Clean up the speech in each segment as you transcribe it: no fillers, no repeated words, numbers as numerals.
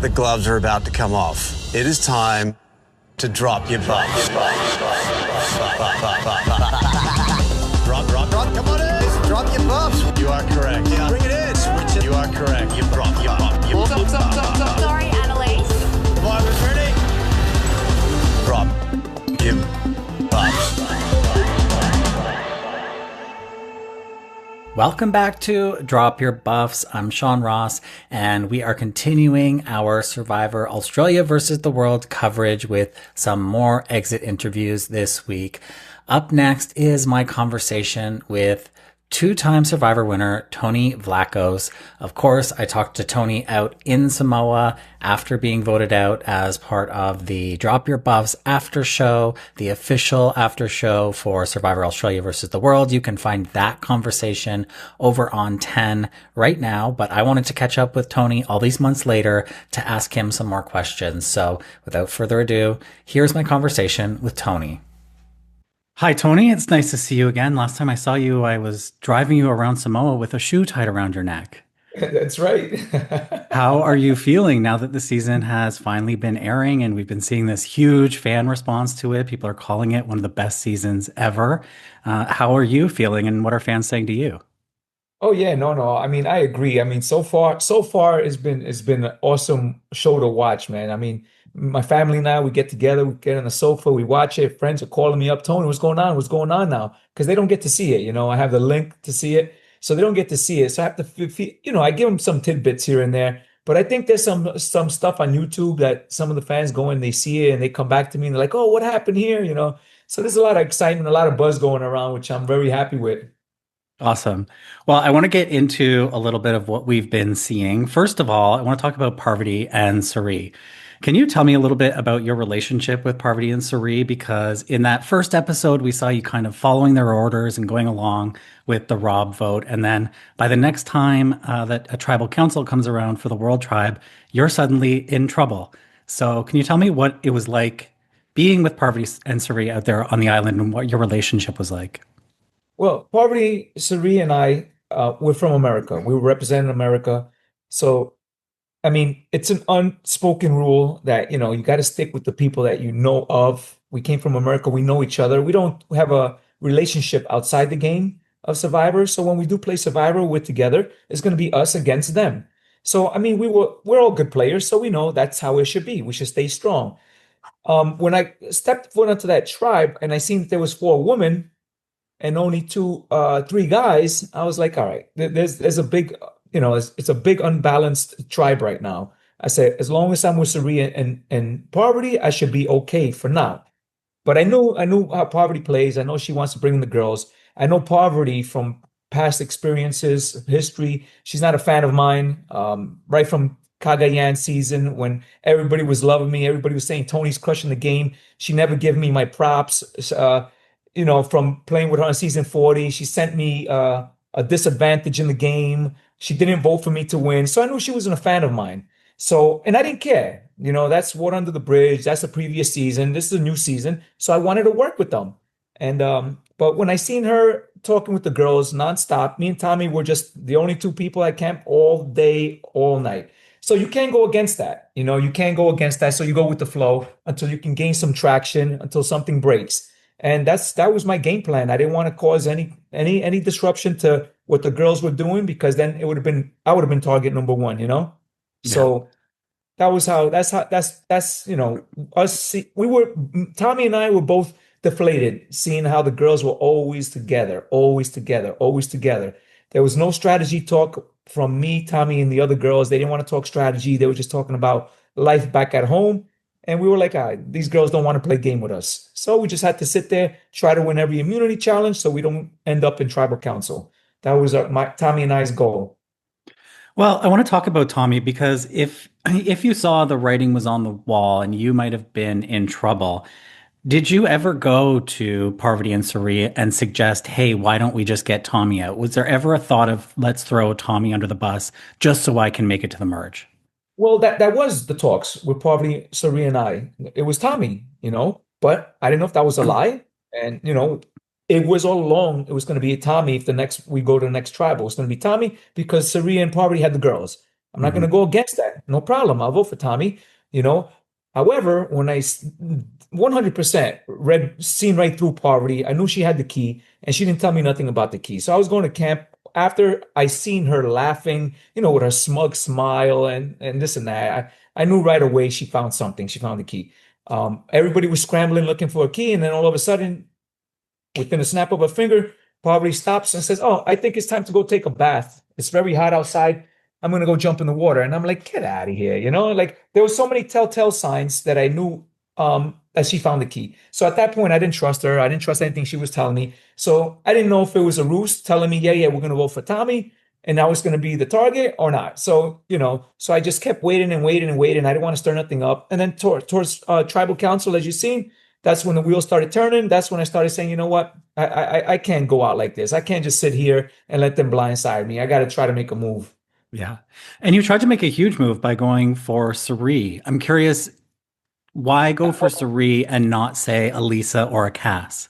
The gloves are about to come off. It is time to drop your buffs. Drop. Come on in. Drop your buffs. You are correct. Yeah. Bring it in. Switch it. You are correct. You drop. Sorry, Annalise. Survivors ready? Drop your buffs. Welcome back to Drop Your Buffs. I'm Sean Ross, and we are continuing our Survivor Australia versus the World coverage with some more exit interviews this week. Up next is my conversation with two-time Survivor winner Tony Vlachos. Of course, I talked to Tony out in Samoa after being voted out as part of the Drop Your Buffs after show, the official after show for Survivor Australia versus the World. You can find that conversation over on 10 right now, but I wanted to catch up with Tony all these months later to ask him some more questions. So without further ado, here's my conversation with Tony. Hi, Tony. It's nice to see you again. Last time I saw you, I was driving you around Samoa with a shoe tied around your neck. That's right. How are you feeling now that the season has finally been airing and we've been seeing this huge fan response to it? People are calling it one of the best seasons ever. How are you feeling and what are fans saying to you? Oh yeah, no. I mean, I agree. I mean, so far it's been an awesome show to watch, man. I mean, my family and I, we get together, we get on the sofa, we watch it. Friends are calling me up, Tony, what's going on? What's going on now? Because they don't get to see it. You know, I have the link to see it, so they don't get to see it. So I have to, I give them some tidbits here and there. But I think there's some stuff on YouTube that some of the fans go and they see it and they come back to me and they're like, oh, what happened here? You know, so there's a lot of excitement, a lot of buzz going around, which I'm very happy with. Awesome. Well, I want to get into a little bit of what we've been seeing. First of all, I want to talk about Parvati and Suri. Can you tell me a little bit about your relationship with Parvati and Suri? Because in that first episode, we saw you kind of following their orders and going along with the Rob vote. And then by the next time that a tribal council comes around for the World Tribe, you're suddenly in trouble. So can you tell me what it was like being with Parvati and Suri out there on the island and what your relationship was like? Well, Parvati, Suri, and I, we're from America. We represent America. So I mean, it's an unspoken rule that, you got to stick with the people that you know of. We came from America. We know each other. We don't have a relationship outside the game of Survivor. So when we do play Survivor, we're together. It's going to be us against them. So, I mean, we're all good players. So we know that's how it should be. We should stay strong. When I stepped foot onto that tribe and I seen that there was 4 women and only 3 guys, I was like, all right, there's a big... it's a big unbalanced tribe right now. I said, as long as I'm with Suri and Parvati, I should be okay for now. But I knew how Parvati plays. I know she wants to bring in the girls. I know Parvati from past experiences, history. She's not a fan of mine. Right from Cagayan season, when everybody was loving me, everybody was saying Tony's crushing the game. She never gave me my props. From playing with her on season 40, she sent me a disadvantage in the game. She didn't vote for me to win. So I knew she wasn't a fan of mine. So, and I didn't care. That's water under the bridge. That's the previous season. This is a new season. So I wanted to work with them. And, but when I seen her talking with the girls nonstop, me and Tommy were just the only 2 people at camp all day, all night. So you can't go against that. You can't go against that. So you go with the flow until you can gain some traction, until something breaks. And that was my game plan. I didn't want to cause any disruption to what the girls were doing, because then I would have been target number 1, Yeah. So that's us. Tommy and I were both deflated seeing how the girls were always together. There was no strategy talk from me, Tommy, and the other girls. They didn't want to talk strategy. They were just talking about life back at home. And we were like, all right, these girls don't want to play game with us. So we just had to sit there, try to win every immunity challenge so we don't end up in tribal council. That was Tommy and I's goal. Well, I want to talk about Tommy because if you saw the writing was on the wall and you might have been in trouble, did you ever go to Parvati and Suri and suggest, hey, why don't we just get Tommy out? Was there ever a thought of let's throw Tommy under the bus just so I can make it to the merge? Well, that was the talks with Parvati, Suri, and I. It was Tommy, but I didn't know if that was a lie. And, it was all along, it was going to be Tommy if we go to the next tribe. It was going to be Tommy because Suri and Parvati had the girls. I'm not going Hmm. to go against that. No problem. I'll vote for Tommy, you know. However, 100% seen right through Parvati, I knew she had the key and she didn't tell me nothing about the key. So I was going to camp after I seen her laughing, with her smug smile and this and that. I knew right away she found something. She found the key. Everybody was scrambling looking for a key, and then all of a sudden, within a snap of a finger, Parvati stops and says, "Oh, I think it's time to go take a bath. It's very hot outside. I'm gonna go jump in the water." And I'm like, "Get out of here!" Like there were so many telltale signs that I knew that she found the key. So at that point, I didn't trust her. I didn't trust anything she was telling me. So I didn't know if it was a ruse telling me, "Yeah, yeah, we're gonna vote for Tommy," and I was gonna be the target or not. So I just kept waiting and waiting and waiting. I didn't want to stir nothing up. And then towards tribal council, as you've seen, that's when the wheels started turning. That's when I started saying, you know what? I can't go out like this. I can't just sit here and let them blindside me. I got to try to make a move. Yeah. And you tried to make a huge move by going for Suri. I'm curious, why go for Suri and not, say, a Lisa or a Cass?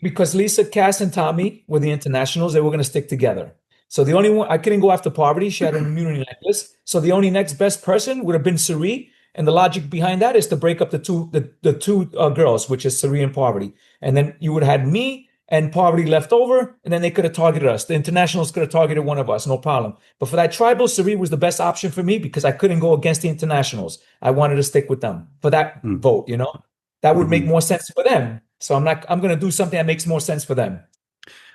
Because Lisa, Cass, and Tommy were the internationals, they were going to stick together. So the only one I couldn't go after Parvati. She had an immunity necklace. So the only next best person would have been Suri. And the logic behind that is to break up the two girls, which is Suri and Parvati. And then you would have had me and Parvati left over, and then they could have targeted us. The internationals could have targeted one of us, no problem. But for that tribal, Suri was the best option for me because I couldn't go against the internationals. I wanted to stick with them for that vote. That would make Mm-hmm. more sense for them. So I'm going to do something that makes more sense for them.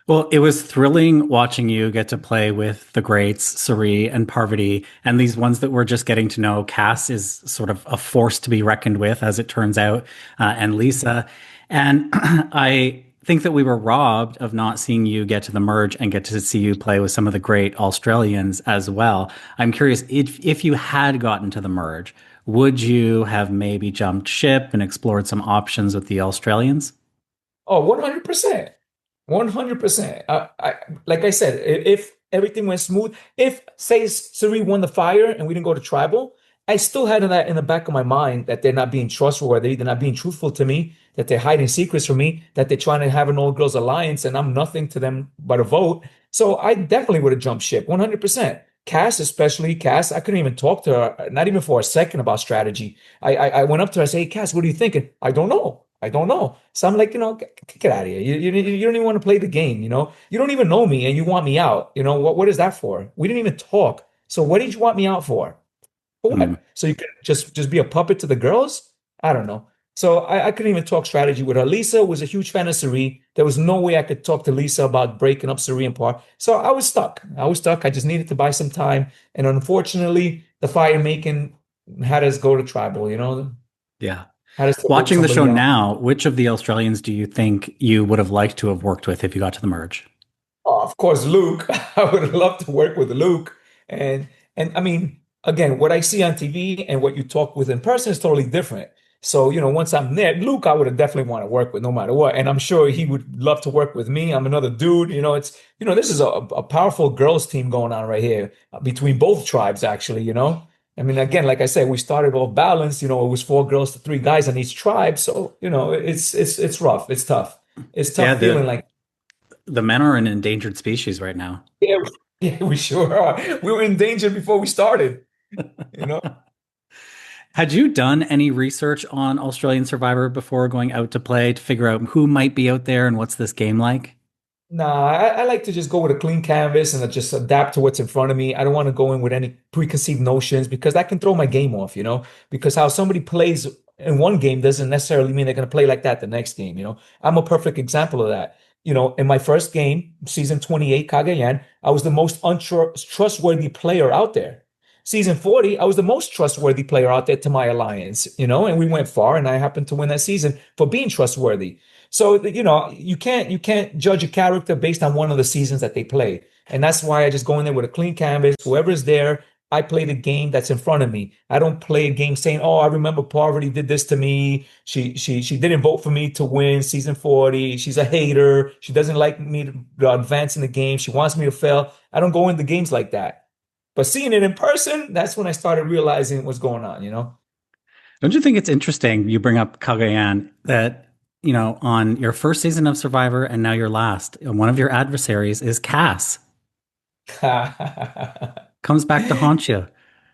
Well, it was thrilling watching you get to play with the greats, Suri and Parvati, and these ones that we're just getting to know. Cass is sort of a force to be reckoned with, as it turns out, and Lisa. And I think that we were robbed of not seeing you get to the merge and get to see you play with some of the great Australians as well. I'm curious if you had gotten to the merge, would you have maybe jumped ship and explored some options with the Australians? Oh, 100%. 100%. Like I said, if everything went smooth, if say Suri won the fire and we didn't go to tribal, I still had that in the back of my mind that they're not being trustworthy, they're not being truthful to me, that they're hiding secrets from me, that they're trying to have an old girls alliance and I'm nothing to them but a vote. So I definitely would have jumped ship 100%. Cass, especially Cass, I couldn't even talk to her, not even for a second about strategy. I went up to her, I said, "Hey, Cass, what are you thinking?" "I don't know. I don't know." So I'm like, get out of here. You don't even want to play the game, You don't even know me and you want me out. What is that for? We didn't even talk. So what did you want me out for? For Hmm. what? So you could just be a puppet to the girls? I don't know. So I couldn't even talk strategy with her. Lisa was a huge fan of Suri. There was no way I could talk to Lisa about breaking up Suri and Par. So I was stuck. I was stuck. I just needed to buy some time. And unfortunately, the fire making had us go to tribal, Yeah. had us to vote Watching the show somebody else. now, which of the Australians do you think you would have liked to have worked with if you got to the merge? Oh, of course, Luke. I would love to work with Luke. And I mean, again, what I see on TV and what you talk with in person is totally different. So, once I'm there, Luke, I would have definitely want to work with no matter what. And I'm sure he would love to work with me. I'm another dude. This is a powerful girls team going on right here between both tribes, actually. I mean, again, like I said, we started off balanced. It was 4 girls to 3 guys on each tribe. So, it's rough. It's tough. It's Yeah, tough feeling the like, the men are an endangered species right now. yeah, yeah, we sure are. We were in danger before we started, you know? Had you done any research on Australian Survivor before going out to play to figure out who might be out there and what's this game like? Nah, I like to just go with a clean canvas and just adapt to what's in front of me. I don't want to go in with any preconceived notions because that can throw my game off. Because how somebody plays in one game doesn't necessarily mean they're going to play like that the next game. I'm a perfect example of that. In my first game, season 28, Cagayan, I was the most untrustworthy player out there. Season 40, I was the most trustworthy player out there to my alliance, and we went far, and I happened to win that season for being trustworthy. So, you can't judge a character based on one of the seasons that they play. And that's why I just go in there with a clean canvas. Whoever's there, I play the game that's in front of me. I don't play a game saying, "Oh, I remember Parvati did this to me. She didn't vote for me to win season 40. She's a hater. She doesn't like me to advance in the game. She wants me to fail." I don't go into games like that. But seeing it in person, that's when I started realizing what's going on. Don't you think it's interesting you bring up Cagayan that, on your first season of Survivor and now your last, one of your adversaries is Cass. Comes back to haunt you.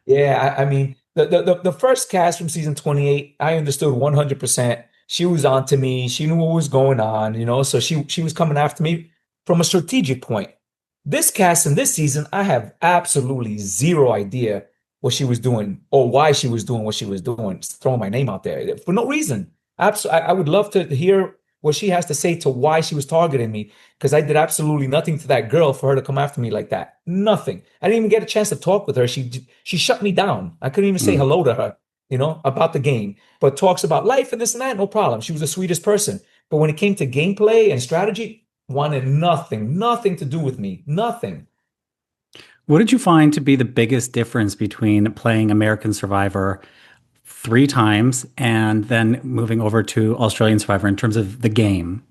Yeah, I mean, the first cast from season 28, I understood 100%. She was on to me. She knew what was going on, so she was coming after me from a strategic point. This cast in this season, I have absolutely zero idea what she was doing or why she was doing what she was doing, just throwing my name out there for no reason. I would love to hear what she has to say to why she was targeting me because I did absolutely nothing to that girl for her to come after me like that. Nothing. I didn't even get a chance to talk with her. She shut me down. I couldn't even say Mm. hello to her, about the game. But talks about life and this and that, no problem. She was the sweetest person. But when it came to gameplay and strategy, wanted nothing to do with me. Nothing. What did you find to be the biggest difference between playing American Survivor three times and then moving over to Australian Survivor in terms of the game?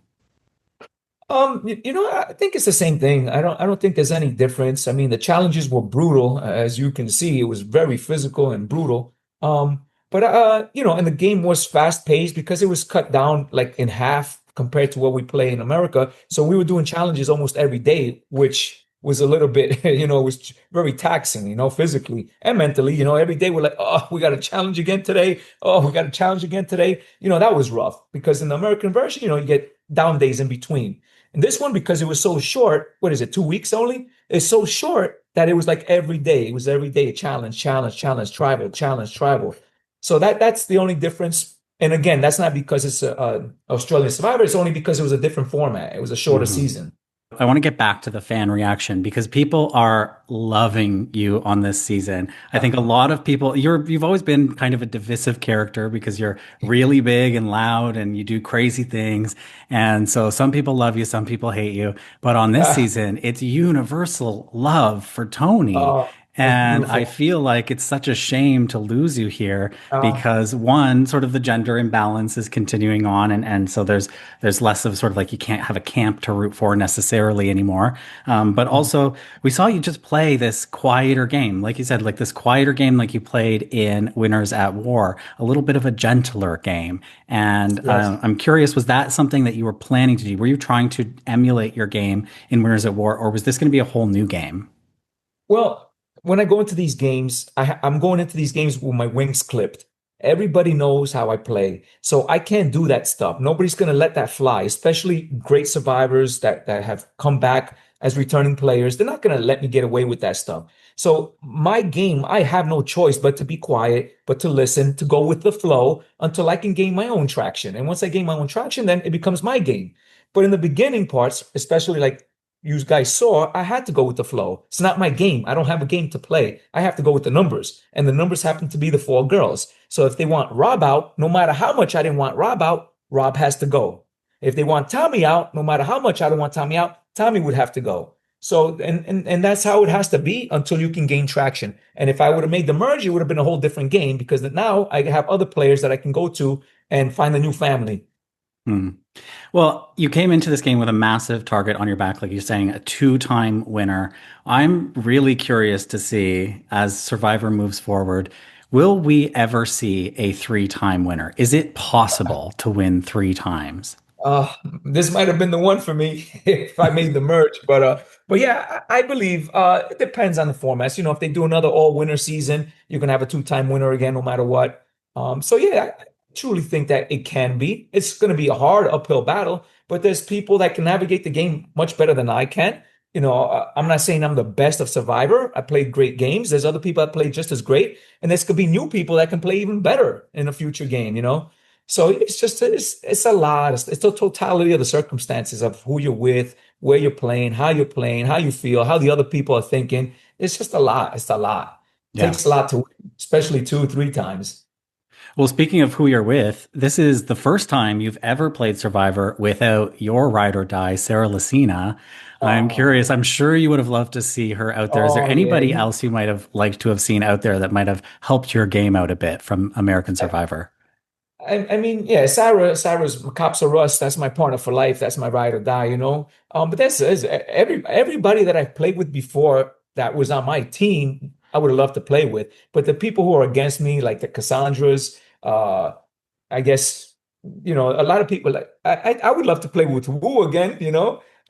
I think it's the same thing. I don't think there's any difference. I mean, the challenges were brutal, as you can see. It was very physical and brutal. And the game was fast paced because it was cut down like in half compared to what we play in America. So we were doing challenges almost every day, which was a little bit, it was very taxing, physically and mentally. Every day we're like, oh, we got a challenge again today. Oh, we got a challenge again today. That was rough because in the American version, you get down days in between. And this one, because it was so short, what is it, 2 weeks only? It's so short that it was like every day. It was every day challenge, challenge, challenge, tribal, challenge, tribal. So that's the only difference. And again, that's not because it's a Australian Survivor. It's only because it was a different format. It was a shorter Mhm. season. I want to get back to the fan reaction because people are loving you on this season. I think a lot of people, you've always been kind of a divisive character because you're really big and loud and you do crazy things. And so some people love you, some people hate you. But on this Uh, season, it's universal love for Tony. that's And I beautiful. feel like it's such a shame to lose you here Uh, because one, sort of the gender imbalance is continuing on, and so there's less of sort of like you can't have a camp to root for necessarily anymore. But also we saw you just play this quieter game, like you said, like this quieter game, like you played in Winners at War, a little bit of a gentler game. And yes. I'm curious, was that something that you were planning to do? Were you trying to emulate your game in Winners at War, or was this going to be a whole new game? Well, when I go into these games, I'm going into these games with my wings clipped. Everybody knows how I play, so I can't do that stuff. Nobody's going to let that fly, especially great survivors that have come back as returning players. They're not going to let me get away with that stuff. So my game, I have no choice but to be quiet, but to listen, to go with the flow until I can gain my own traction. And once I gain my own traction, then it becomes my game. But in the beginning parts, especially like you guys saw, I had to go with the flow. It's not my game. I don't have a game to play. I have to go with the numbers. And the numbers happen to be the four girls. So if they want Rob out, no matter how much I didn't want Rob out, Rob has to go. If they want Tommy out, no matter how much I don't want Tommy out, Tommy would have to go. So and that's how it has to be until you can gain traction. And if I would have made the merge, it would have been a whole different game because now I have other players that I can go to and find a new family. Hmm. Well, you came into this game with a massive target on your back, like you're saying, a two-time winner. I'm really curious to see as Survivor moves forward, will we ever see a three-time winner? Is it possible to win three times? Uh, this might have been the one for me if I made the merge, but yeah, I believe it depends on the formats. If they do another all-winner season, you can have a two-time winner again, no matter what. So yeah, I truly think that it can be. It's going to be a hard uphill battle, but there's people that can navigate the game much better than I can. I'm not saying I'm the best of Survivor. I played great games. There's other people that play just as great, and there's could be new people that can play even better in a future game. So it's a lot. It's the totality of the circumstances of who you're with, where you're playing, how you feel, how the other people are thinking. It's just a lot. It's a lot. Yeah. Takes a lot to win, especially two, three times. Well, speaking of who you're with, this is the first time you've ever played Survivor without your ride or die, Sarah Lacina. I'm curious. Oh, I'm sure you would have loved to see her out there. Is there oh yeah. anybody else you might have liked to have seen out there that might have helped your game out a bit from American Survivor? I mean, yeah, Sarah's Cops R Us. That's my partner for life. That's my ride or die. But that's everybody that I've played with before that was on my team. I would have loved to play with. But the people who are against me, like the Cassandras, I guess, a lot of people like I would love to play with Wu again.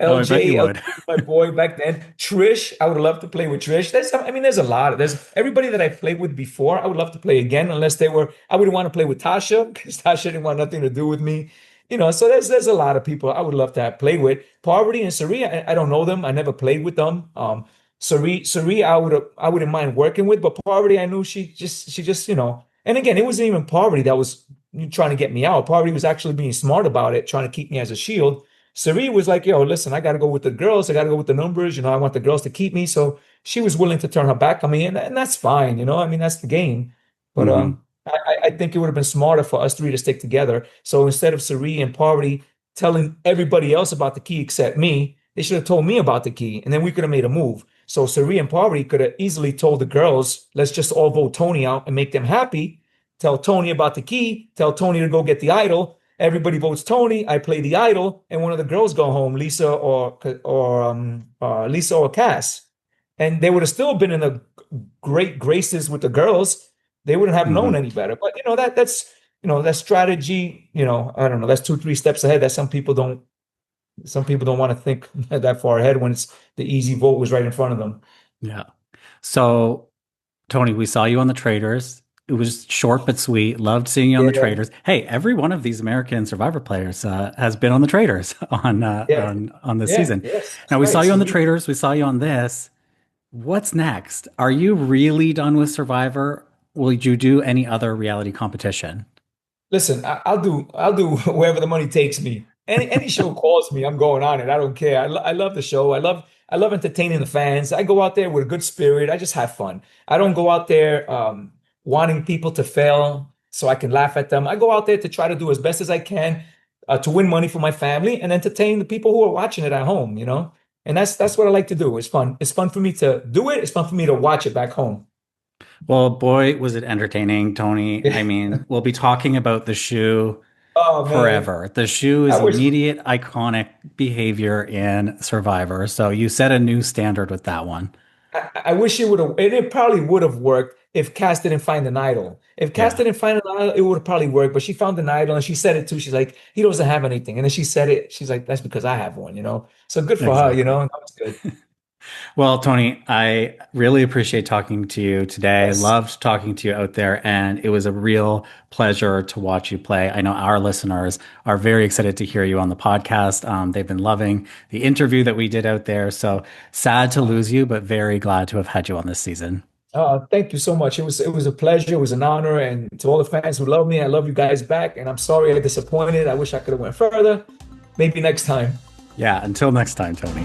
Oh, I bet you would. LJ was my boy back then. Trish, I would love to play with Trish. I mean, there's a lot. There's everybody that I played with before. I would love to play again, unless they were. I wouldn't want to play with Tasha because Tasha didn't want nothing to do with me. So there's a lot of people I would love to have played with. Parvati and Sari, I don't know them. I never played with them. Sari, I wouldn't mind working with, but Parvati, I knew she just. And again, it wasn't even Parvati that was trying to get me out. Parvati was actually being smart about it, trying to keep me as a shield. Sari was like, yo, listen, I got to go with the girls. I got to go with the numbers. I want the girls to keep me. So she was willing to turn her back on me, and that's fine. I mean, that's the game. But Hmm. I think it would have been smarter for us three to stick together. So instead of Sari and Parvati telling everybody else about the key except me, they should have told me about the key, and then we could have made a move. So Sari and Parvati could have easily told the girls, let's just all vote Tony out and make them happy. Tell Tony about the key. Tell Tony to go get the idol. Everybody votes Tony. I play the idol, and one of the girls go home, Lisa or Cass, and they would have still been in the great graces with the girls. They wouldn't have known Hmm. any better. But that strategy. I don't know. That's 2, 3 steps ahead. That some people don't. Some people don't want to think that far ahead when it's the easy vote was right in front of them. Yeah. So, Tony, we saw you on the Traders. It was short but sweet. Loved seeing you on the Yeah, Traders. Hey, every one of these American Survivor players has been on the Traders yeah, on this yeah. season. Yes, Now that's we saw right. you on So the Traders. We saw you on this. What's next? Are you really done with Survivor? Will you do any other reality competition? listen, I'll do wherever the money takes me. Any show calls me, I'm going on it. I don't care. I love the show. I love entertaining the fans. I go out there with a good spirit. I just have fun. I don't go out there wanting people to fail so I can laugh at them. I go out there to try to do as best as I can to win money for my family and entertain the people who are watching it at home. And that's what I like to do. It's fun. It's fun for me to do it. It's fun for me to watch it back home. Well, boy, was it entertaining, Tony. I mean, we'll be talking about the shoe Oh man, forever. The shoe I is wish. immediate iconic behavior in Survivor. So you set a new standard with that one. I wish it would have, and it probably would have worked if Cass didn't find an idol. If Cass Yeah, didn't find an idol, it would have probably worked. But she found an idol and she said it too. She's like, he doesn't have anything. And then she said it. She's like, that's because I have one. So good for her, exactly. and that was good. Well, Tony, I really appreciate talking to you today. Yes. Loved talking to you out there, and it was a real pleasure to watch you play. I know our listeners are very excited to hear you on the podcast. They've been loving the interview that we did out there. So sad to lose you, but very glad to have had you on this season. Thank you so much. It was a pleasure. It was an honor. And to all the fans who love me, I love you guys back. And I'm sorry I disappointed. I wish I could have went further. Maybe next time. Yeah, until next time, Tony.